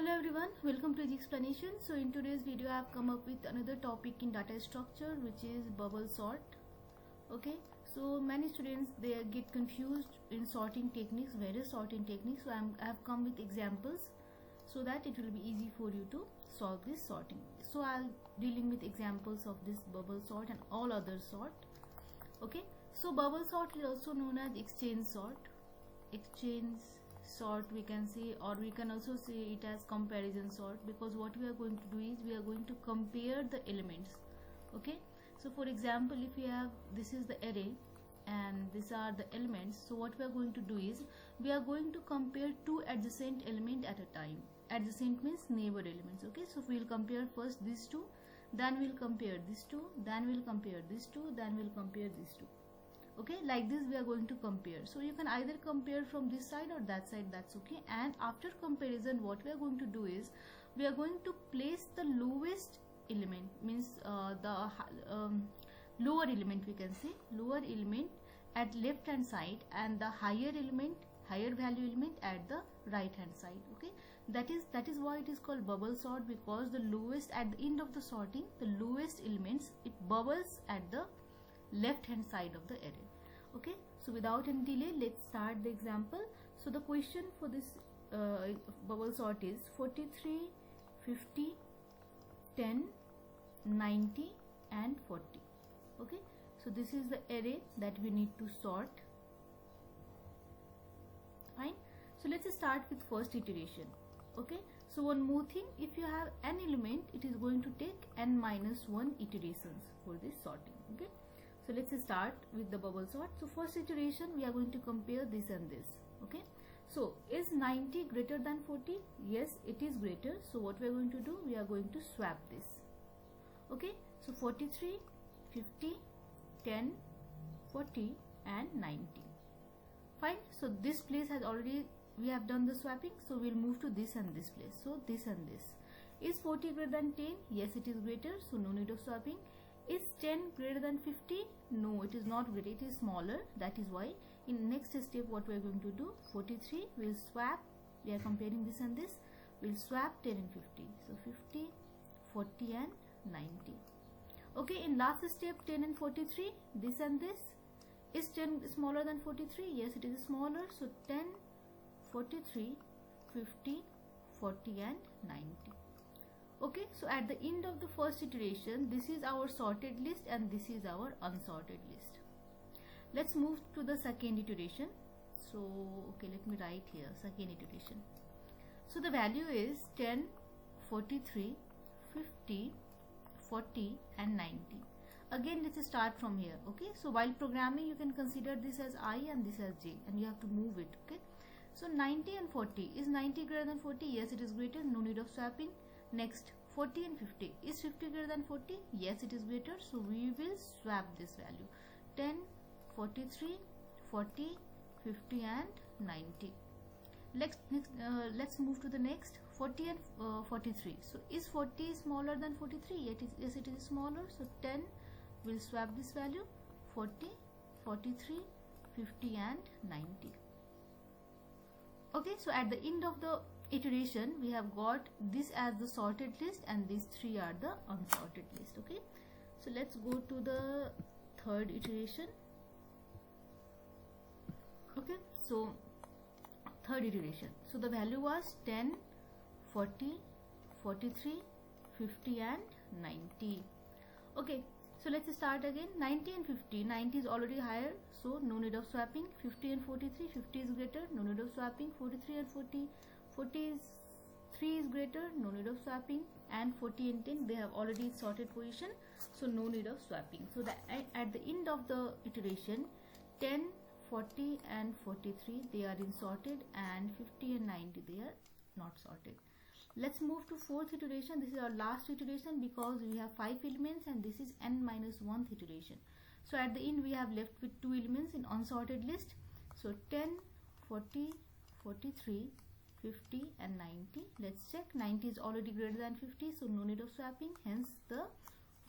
Hello everyone, welcome to Easy Explanation. So in today's video I have come up with another topic in data structure, which is bubble sort. Okay, so many students, they get confused in sorting techniques, various sorting techniques. So I have come with examples so that it will be easy for you to solve this sorting. So I'll dealing with examples of this bubble sort and all other sort. Okay, so bubble sort is also known as exchange sort. Exchange sort we can say, or we can also say it as comparison sort, because what we are going to do is we are going to compare the elements. Okay, so for example, if we have, this is the array and these are the elements, so what we are going to do is we are going to compare two adjacent elements at a time. Adjacent means neighbor elements. Okay, so we will compare first these two, then we'll compare these two, then we'll compare these two, then we'll compare these two. Okay, like this we are going to compare. So you can either compare from this side or that side, that's okay. And after comparison, what we are going to do is we are going to place the lowest element, means lower element, we can say lower element at left hand side, and the higher element, higher value element at the right hand side. Okay, that is why it is called bubble sort, because the lowest at the end of the sorting, the lowest elements, it bubbles at the left hand side of the array. Okay, so without any delay, let's start the example. So the question for this bubble sort is 43, 50, 10, 90 and 40. Okay, so this is the array that we need to sort. Fine, so let's start with first iteration. Okay, so one more thing, if you have an element, it is going to take n-1 iterations for this sorting. Okay, so let's start with the bubble sort. So first iteration, we are going to compare this and this. Okay, so is 90 greater than 40? Yes, it is greater. So what we are going to do, we are going to swap this. Okay, so 43, 50, 10, 40 and 90. Fine, so this place has already, we have done the swapping, so we'll move to this and this place. So this and this. Is 40 greater than 10? Yes, it is greater, so no need of swapping. Is 10 greater than 50? No, it is not greater, it is smaller. That is why in next step what we are going to do, 43 will swap, we are comparing this and this, will swap 10 and 50. So 50, 40 and 90. Okay, in last step 10 and 43, this and this. Is 10 smaller than 43? Yes, it is smaller. So 10, 43, 50, 40 and 90. Okay, so at the end of the first iteration, this is our sorted list and this is our unsorted list. Let's move to the second iteration. So okay, let me write here second iteration. So the value is 10, 43, 50, 40 and 90. Again, let's start from here. Okay, so while programming, you can consider this as I and this as J, and you have to move it. Okay, so 90 and 40. Is 90 greater than 40? Yes, it is greater, no need of swapping. Next, 40 and 50. Is 50 greater than 40? Yes, it is greater, so we will swap this value. 10, 43, 40, 50 and 90. Let's move to the next, 40 and 43. So is 40 smaller than 43? Yes, it is smaller, so 10 will swap this value, 40, 43, 50 and 90. Okay, so at the end of the iteration, we have got this as the sorted list and these three are the unsorted list. Okay, so let's go to the third iteration. Okay, so third iteration, so the value was 10, 40, 43, 50 and 90. Okay, so let's start again. 90 and 50. 90 is already higher, so no need of swapping. 50 and 43. 50 is greater, no need of swapping. 43 and 40. 43 is greater, no need of swapping. And 40 and 10, they have already sorted position, so no need of swapping. So at the end of the iteration, 10, 40 and 43, they are in sorted, and 50 and 90, they are not sorted. Let's move to fourth iteration. This is our last iteration because we have 5 elements and this is n-1th iteration. So at the end we have left with 2 elements in unsorted list. So 10, 40, 43, 50 and 90. Let's check. 90 is already greater than 50, so no need of swapping. Hence the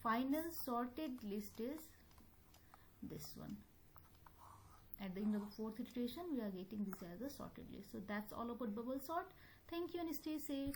final sorted list is this one. At the end of the fourth iteration, we are getting this as a sorted list. So that's all about bubble sort. Thank you and stay safe.